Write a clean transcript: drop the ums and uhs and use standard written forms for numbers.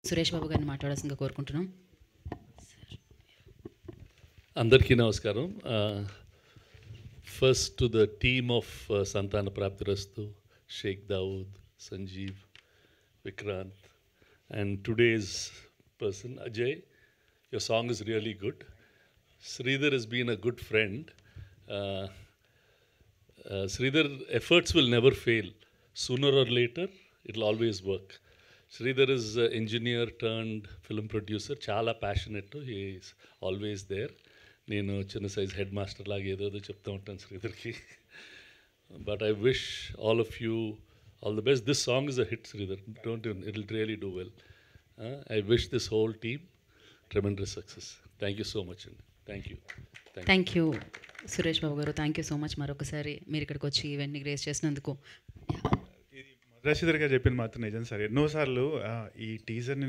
సురేష్ బాబు గారిని మాట్లాడాల్సిందిగా కోరుకుంటున్నాం. అందరికీ నమస్కారం. First to the team of Santhana Prapthirasthu, Sheikh Dawood, Sanjeev, Vikrant, and today's person Ajay. Your song is really good. Sridhar has been a good friend. Sridhar efforts will never fail. Sooner or later, it'll always work. Sridhar is an engineer turned film producer. Chala passionate. He is always there. నేను చిన్న size head master లాగా ఏదో చెప్తూ ఉంటాను శ్రీధర్కి. But I wish all of you all the best. This song is a hit Sridhar. Don't it will really do well. I wish this whole team tremendous success. Thank you so much అండి. Thank you. Thank you Suresh Babu గారు. Thank you so much మరొకసారి మీరు ఇక్కడికి వచ్చి ఇవన్నీ grace చేసినందుకు. రషీదర్ గారు చెప్పింది మాత్రం నిజం సార్. ఎన్నోసార్లు ఈ టీజర్ని